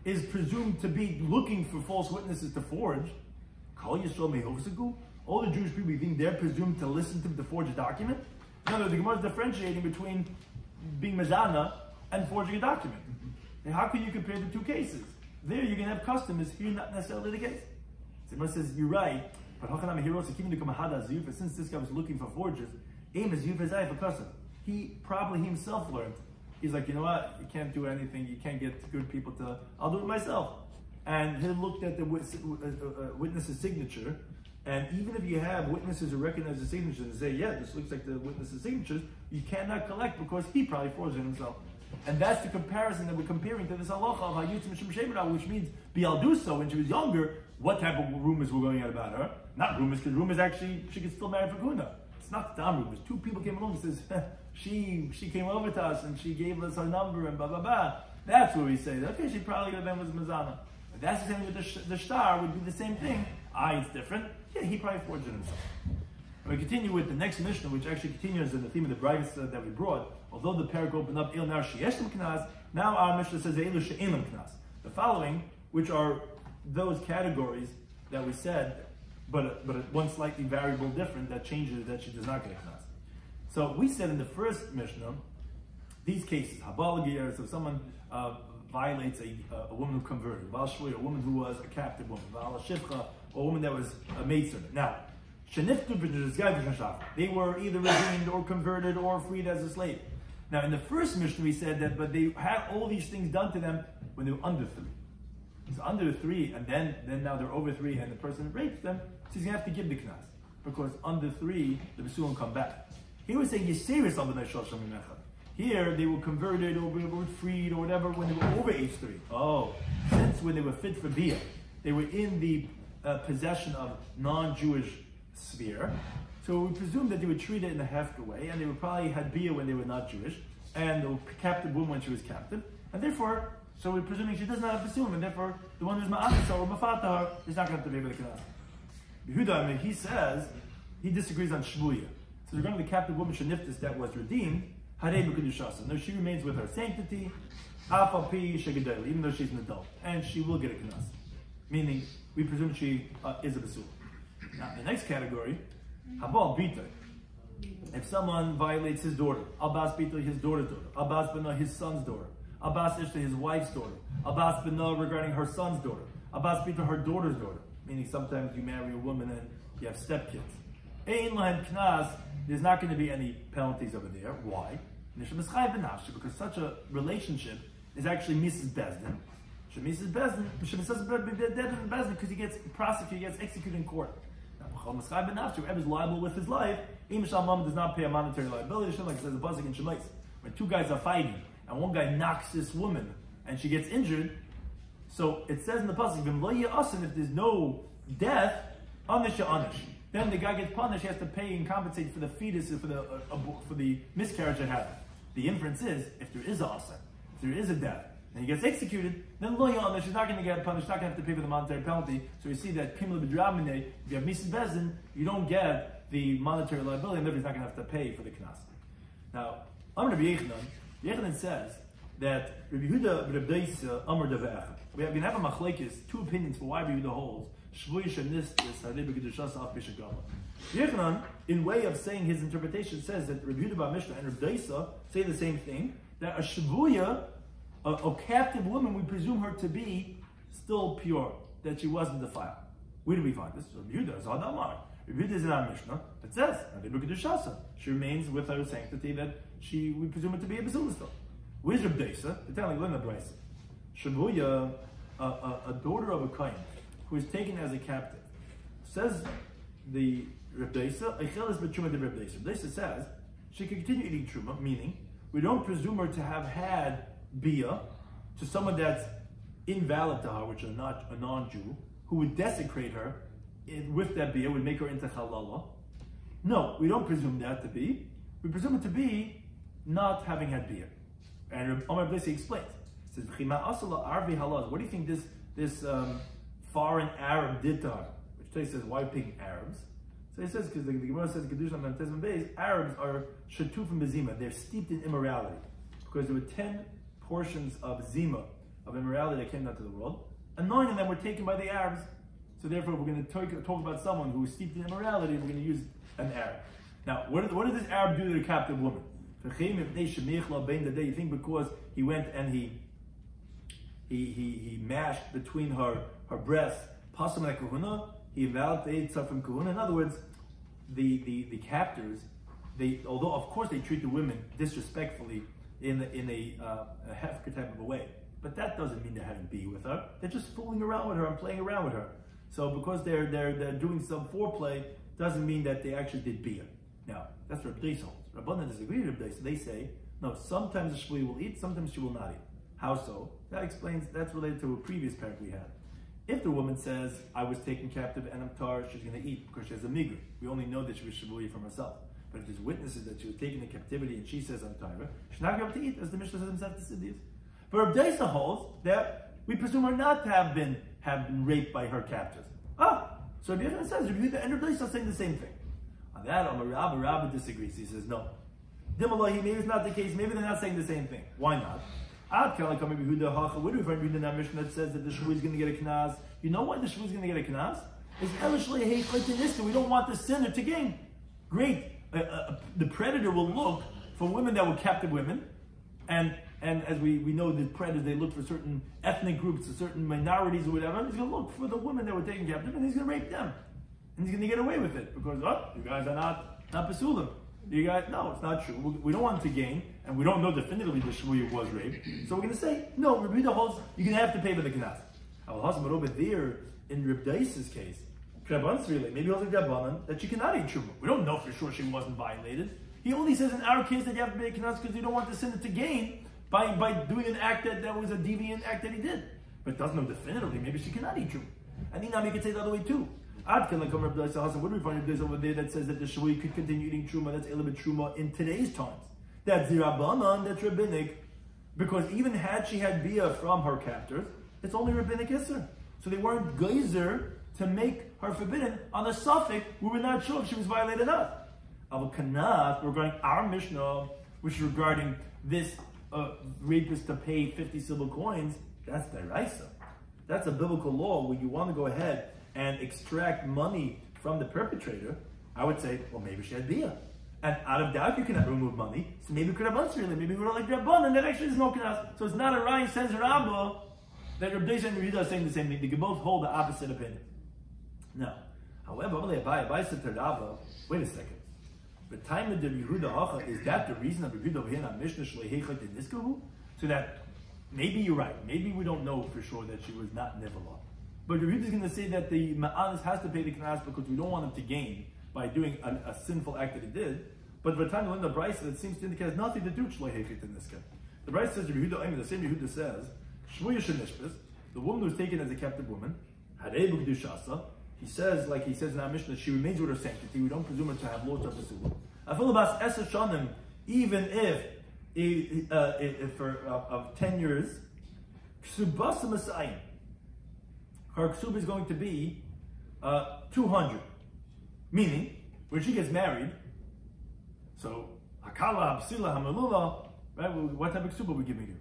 is presumed to be looking for false witnesses to forge, kol yisrael mehochziku, all the Jewish people, you think they're presumed to listen to forge a document? No, the Gemara is differentiating between being mazana and forging a document. And how can you compare the two cases? There you're going to have customers, here not necessarily the case. So Gemara says, you're right, but since this guy was looking for forgers, he probably himself learned. He's like, you know what, you can't do anything, you can't get good people to, I'll do it myself. And he looked at the witness's signature, and even if you have witnesses who recognize the signatures and say, yeah, this looks like the witness's signatures, you cannot collect because he probably forged it himself. And that's the comparison that we're comparing to this halacha of Hayutz Mishum Shemira, which means Bialduso, when she was younger, what type of rumors were going out about her? Not rumors, because rumors actually, she could still marry for Guna. It's not Stam rumors. Two people came along and says, she came over to us and she gave us her number and blah, blah, blah. That's where we say, okay, she probably could have been with Mazana. But that's the same with the star, would be the same thing. It's different. Yeah, he probably forged it himself. And we continue with the next Mishnah, which actually continues in the theme of the brayos that we brought. Although the parak opened up, Il Nar Sheyeshem Knas, now our Mishnah says, Eilu She'elam Knas. The following, which are those categories that we said, but one slightly variable different that changes that she does not get a Knas. So we said in the first Mishnah, these cases, Habal Giyar, so someone violates a woman who converted, Val Shvui, a woman who was a captive woman, Val Shivcha, a woman that was a maidservant. Now, they were either redeemed or converted or freed as a slave. Now, in the first Mishnah, we said that, but they had all these things done to them when they were under 3. So under 3, and then now they're over 3, and the person rapes them, so he's going to have to give the knas. Because under 3, the Besulim come back. He was saying, Yisiris al b'nai shosham minechad. Here, they were converted or were freed or whatever when they were over age 3. Oh, since when they were fit for Bia, they were in the possession of non-Jewish sphere. So we presume that they were treated in a hefker way, and they were probably had Bia when they were not Jewish, and the captive woman when she was captive, and therefore, so we're presuming she does not have Besulim, and therefore, the one who's ma'anisah or mafatah is not going to have to pay for the knas. Yehuda, I mean, he says, he disagrees on Shvuya. So regarding the captive woman Shaniftis that was redeemed, Harei b'kedushasa. No, she remains with her sanctity, afal pi shegedel, even though she's an adult, and she will get a knas. Meaning, we presume she is a Besul. Now, the next category, Habal Bita. If someone violates his daughter, Abbas Bita, his daughter's daughter, Abbas Bina, his son's daughter, Abbas Ishta, his wife's daughter, Abbas Bina regarding her son's daughter, Abbas Bita, her daughter's daughter. Meaning sometimes you marry a woman and you have stepkids. Ein lahem knas, there's not going to be any penalties over there. Why? Because such a relationship is actually Mrs. Bezdin. Mrs. Bezdin, because he gets prosecuted, he gets executed in court. Whoever is liable with his life, Mom does not pay a monetary liability, like it says the pasuk in Shemais. When two guys are fighting, and one guy knocks this woman, and she gets injured, so it says in the pasuk, if there's no death, then the guy gets punished, he has to pay and compensate for the fetus, for the miscarriage it had. The inference is, if there is a asa, if there is a death, and he gets executed, then she's not going to get punished, not going to have to pay for the monetary penalty. So you see that Kimla B'Dramine, if you have Mrs. Bezin, you don't get the monetary liability, and therefore he's not going to have to pay for the knas. Now, Amr Rabbi Yechanan says that Rabbi Yehuda B'Rabdeis Amr Davach. We have a machlekes, two opinions for why Rabbi Yehuda holds. Yechanan, in way of saying his interpretation, says that Rabbi Yehuda B'Mishnah and Rabdeisa say the same thing, that a shvuya, a captive woman, we presume her to be still pure, that she wasn't defiled. Where do we find this? Rabbi Yehuda is Hadamar. Rabbi Yehuda is in our Mishnah. It says, she remains with her sanctity that we presume it to be a Basula still. Where's Rabbi Deisa? It's telling Lina Braisa. Shavuya, a daughter of a Kain, who is taken as a captive. Says the Rabbi Deisa, Eichelis b'truma de Rabbi Deisa. Rabbi Deisa says she can continue eating truma, meaning we don't presume her to have had bia to someone that's invalid to her, which is not a non-Jew, who would desecrate her with that bia, would make her into halala. No, we don't presume that to be. We presume it to be not having had bia. And Omar Blasi explains. He says, what do you think this foreign Arab did to her? Which today says, why picking Arabs? So he says, because the Gemara says, Arabs are shatufim bezima, they're steeped in immorality. Because there were 10 portions of zima, of immorality that came out to the world, and 9 of them were taken by the Arabs. So therefore, we're going to talk about someone who is steeped in immorality, we're going to use an Arab. Now, what did this Arab do to the captive woman? You think because he went and he mashed between her breasts, he validated from kahuna. In other words, the captors, although of course they treat the women disrespectfully in a hefker type of a way, but that doesn't mean they're having be with her. They're just fooling around with her and playing around with her. So because they're doing some foreplay doesn't mean that they actually did bia. Now that's what Rabbi holds. Rabbanan disagree with Rabbi. So they say No, sometimes the shvui will eat, sometimes she will not eat. How so? That explains, that's related to a previous parak we had. If the woman says, I was taken captive and I'm tar, she's going to eat because she has a migra. We only know that she was shvui from herself. But if there's witnesses that she was taken in captivity and she says, I'm tar, she's not going to be able to eat, as the Mishnah says himself to Siddius. But Rabbi Daisa holds that we presume her not to have been raped by her captors. So Rabbi Yochanan says, Rabbi Yehuda and Rabbi Daisa saying the same thing. On that, Rabbi disagrees. He says, no. Maybe it's not the case. Maybe they're not saying the same thing. Why not? What do we find in that Mishnah that says that the shvui is going to get a knas? You know why the shvui is going to get a knas? It's we don't want the sinner to gain. Great. The predator will look for women that were captive women, and as we know, the predators, they look for certain ethnic groups, certain minorities or whatever. He's going to look for the women that were taken captive, and he's going to rape them. And he's going to get away with it, because, you guys are not pasulim. You guys, no, it's not true. We don't want to gain, and we don't know definitively the shvui was raped. So we're going to say, no, Rabbi Yehuda holds, you're going to have to pay for the knas. But over there, in Rabbi Daisa's case, maybe also Rabbanan, that she cannot eat truma. We don't know for sure she wasn't violated. He only says in our case that you have to pay knas because you don't want the sinner to gain by doing an act that was a deviant act that he did. But it doesn't know definitively, maybe she cannot eat truma. And Inam, you could say the other way too. What do we find over there that says that the shvui could continue eating truma? That's a little bit truma in today's times. That's zirabanan, that's rabbinic, because even had she had bia from her captors, it's only rabbinic isser. So they weren't geyser to make her forbidden on a suffix. We were not sure if she was violated or not. Avakanas, regarding our Mishnah, which is regarding this rapist to pay 50 silver coins, that's deraisa. That's a biblical law where you want to go ahead and extract money from the perpetrator. I would say, well, maybe she had bia. And out of doubt, you cannot remove money. So maybe we could have really. Maybe we would like Rabban, and that actually is no knas. So it's not a right sense Rabbah that Rabbi Daisa and Rabbi Yehuda are saying the same thing. They can both hold the opposite opinion. Now, however, Abai said to Rabbah, wait a second. The time of the Yehuda is that the reason of Rabbi Yehuda here in Mishnah Shleihechet in Niskahu? So that maybe you're right. Maybe we don't know for sure that she was not Nivala. But Rabbi Yehuda is going to say that the Ma'anis has to pay the knas because we don't want him to gain by doing a sinful act that he did. But by the time you learn the Brisa, that seems to indicate has nothing to do with Shleihechet in Niskahu. The Brisa says, the same Yehuda says, Shvuya Shenishbis, the woman who was taken as a captive woman, Harei B'Kedushasa, he says, like he says in our Mishnah, she remains with her sanctity. We don't presume her to have lots of Pesula. Afilabas Eser Shanim, even if for of 10 years, Ksubasa Masayim, her Ksub is going to be 200. Meaning, when she gets married, so Hakala, Absila, Hamalula, right? What type of Ksub are we giving you?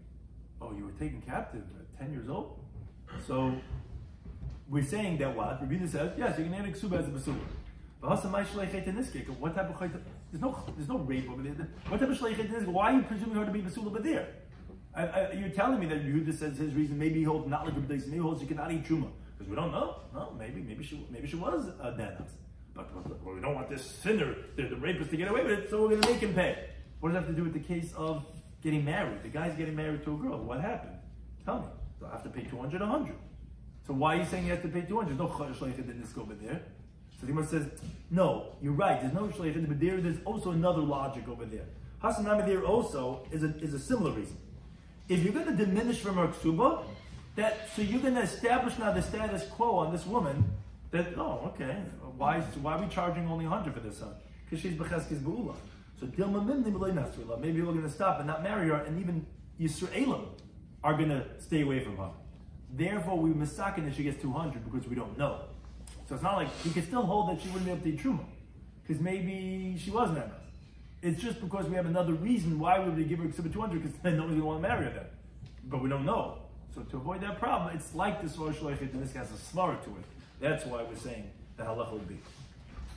Oh, you were taken captive at 10 years old? So we're saying that what? Rabbi says, yes, you can add a ksuba as a basula. But what type of there's no rape over there. What type of shleichet in this? Why are you presuming her to be basula over there? You're telling me that Yehuda says his reason, maybe he holds not like Rabbi Daisa, maybe he holds she cannot eat truma. Because we don't know. No, maybe she was a danas. But we don't want this sinner, the rapist, to get away with it, so we're going to make him pay. What does that have to do with the case of getting married? The guy's getting married to a girl. What happened? Tell me. So I have to pay 200, 100. So why are you saying you have to pay 200? There's no shleichet in this over there. So the Gemara says, no, you're right. There's no shleichet, but there's also another logic over there. Hasanami there also is a similar reason. If you're going to diminish from her ksuba, so you're going to establish now the status quo on this woman that, okay, why are we charging only 100 for this son? Because she's b'cheskes b'ula. So maybe we're going to stop and not marry her, and even Yisraelim are going to stay away from her. Therefore, we misakin that she gets 200 because we don't know. So it's not like we can still hold that she wouldn't be able to eat truma because maybe she wasn't that nice. It's just because we have another reason why we would give her exhibit 200 because then nobody's going to want to marry her then. But we don't know. So to avoid that problem, it's like this Rosh Shleichet, and this has a smara to it. That's why we're saying the halacha would be.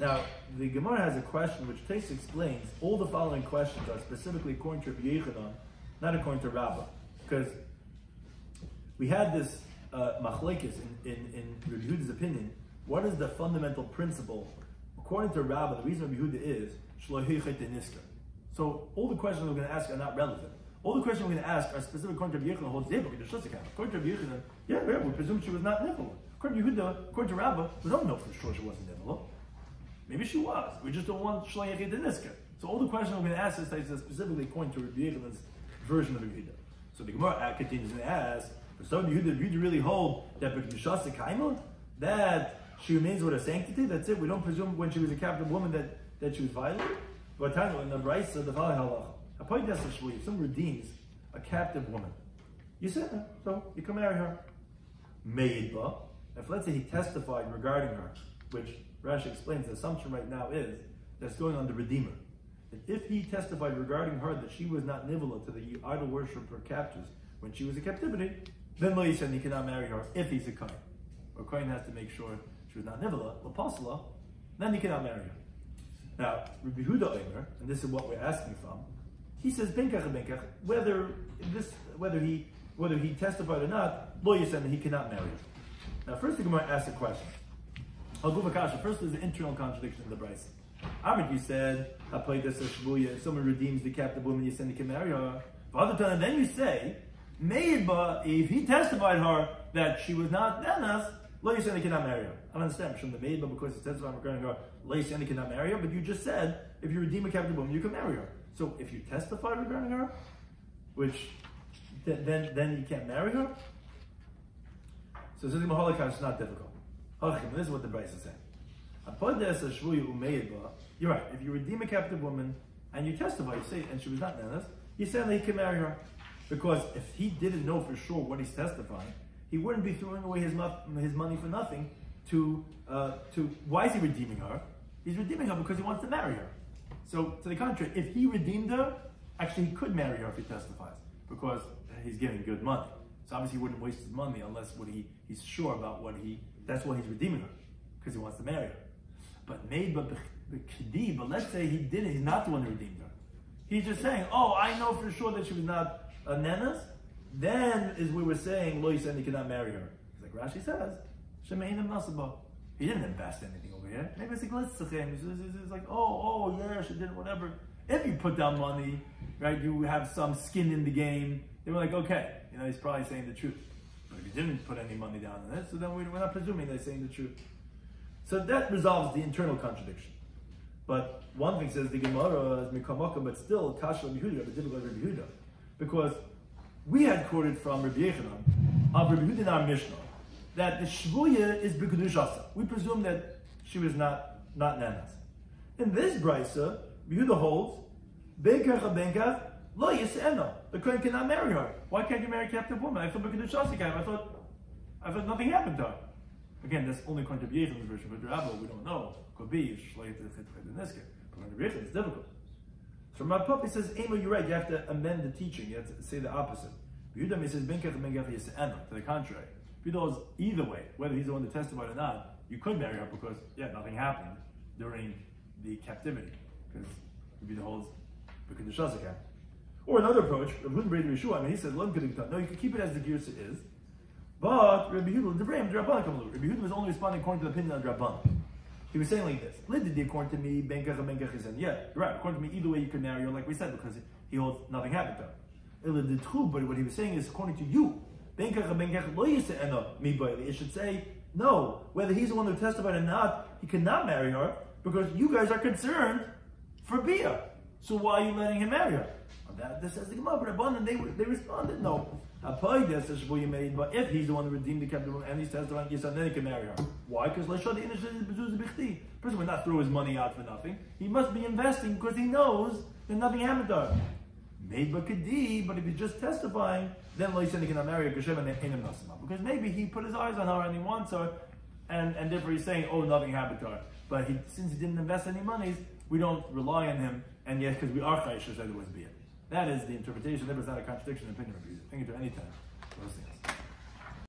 Now, the Gemara has a question which Tais explains. All the following questions are specifically according to Rabbi Yechanan, not according to Rabbah. Because we had this machlekes in Rabbi Yehuda's opinion. What is the fundamental principle? According to Rabbah, the reason Rabbi Yehuda is shlohichet niska. So all the questions we're going to ask are not relevant. All the questions we're going to ask are specific according to Rabbi Yechanan holds zebuk in the shusik. According to Rabbi Yechanan, yeah, we presume she was not nifla. According to Yehuda, according to Rabbah, we don't know for sure she wasn't nifla. Maybe she was. We just don't want shlohichet niska. So all the questions we're going to ask is specifically according to Rabbi Yechon's version of Yehuda. So the Gemara continues to ask, for some Yehuda really hold that that she remains with her sanctity. That's it. We don't presume when she was a captive woman that she was violated. But in the Brisa, the following halacha: if someone redeems a captive woman, you send her, so you can marry her. Meidba, if let's say he testified regarding her, which Rashi explains, the assumption right now is that's going on the redeemer. That if he testified regarding her that she was not nivela to the idol worshiper captives when she was in captivity, then lo yisen, he cannot marry her if he's a kohen. Or kohen has to make sure she was not nivela, lapasala, then he cannot marry her. Now, Rabbi Yehuda Omer, and this is what we're asking from, he says benkach, whether he testified or not, lo yisen, he cannot marry her. Now, first the Gemara asks a question. First, there's an internal contradiction in the Brisa. Ahmed, you said, if someone redeems the captive woman, you send he can marry her. And then you say, if he testified her that she was not Nanas, lo yisen, he cannot marry her. I don't understand. From the Meidba, because he testified regarding her, lo yisen, he cannot marry her. But you just said, if you redeem a captive woman, you can marry her. So if you testify regarding her, which then you can't marry her. So this is not difficult. This is what the Brisa is saying. You're right. If you redeem a captive woman and you testify, you say, and she was not Nanas, you say that he can marry her. Because if he didn't know for sure what he's testifying, he wouldn't be throwing away his money for nothing why is he redeeming her? He's redeeming her because he wants to marry her. So, to the contrary, if he redeemed her, actually he could marry her if he testifies, because he's giving good money. So obviously he wouldn't waste his money unless he's sure about that's what he's redeeming her, because he wants to marry her. But let's say he didn't, he's not the one who redeemed her. He's just saying, oh, I know for sure that she was not a Nanas. Then, as we were saying, lo yisen, he cannot marry her. Like Rashi says, Shemeinim Nasaba. He didn't invest anything over here. Maybe it's like, oh, yeah, she did whatever. If you put down money, right, you have some skin in the game, they were like, okay, he's probably saying the truth. But if he didn't put any money down on it, so then we're not presuming they're saying the truth. So that resolves the internal contradiction. But one thing says the Gemara is Mikamaka, but still Kasha Rabbi Yehuda, but difficult Rabbi Yehuda. Because we had quoted from Rabbi Yechanan, of Rabbi Yehuda in our Mishnah, that the Shvuya is B'Kedushasa. We presume that she was not Nanas. In this Brisa, Rabbi Yehuda holds, Benkach, Lo Yis'eno. The Kohen cannot marry her. Why can't you marry a captive woman? I thought B'Kedushasa can. I thought nothing happened to her. Again, that's only according to Rabbi Yechanan's version, but Rabbi, we don't know. Could be, but according to Rabbi Yechan, it's difficult. So my puppy says, Amo, you're right, you have to amend the teaching, you have to say the opposite. Yehuda says, Benkach Yis'eno. To the contrary. Yehuda is either way, whether he's the one that testified or not, you could marry her because, nothing happened during the captivity. Because Yehuda holds B'Kedushasa can. Or another approach, Rabbi Shloimy, he says, no, you can keep it as the Girsa is. But Rabbi Yehuda was only responding according to the opinion of Rabban. He was saying like this: according to me, Benkach is in. Yeah, you're right. According to me, either way you can marry her, like we said, because he holds nothing happened to her. But what he was saying is, according to you, it should say no. Whether he's the one who testified or not, he cannot marry her because you guys are concerned for Bia. So why are you letting him marry her? This says the Gemara, but Rabban, they responded no. But if he's the one who redeemed the captive woman and he's testifying, yes, then he can marry her. Why? Because the person would not throw his money out for nothing. He must be investing because he knows that nothing happened to her. But if he's just testifying, then he cannot marry her because maybe he put his eyes on her and he wants her, and therefore he's saying, oh, nothing happened to her. But since he didn't invest any monies, we don't rely on him, and yet because we are chayish, said it was bia. That is the interpretation. There was not a contradiction in opinion of you. Think it to any time.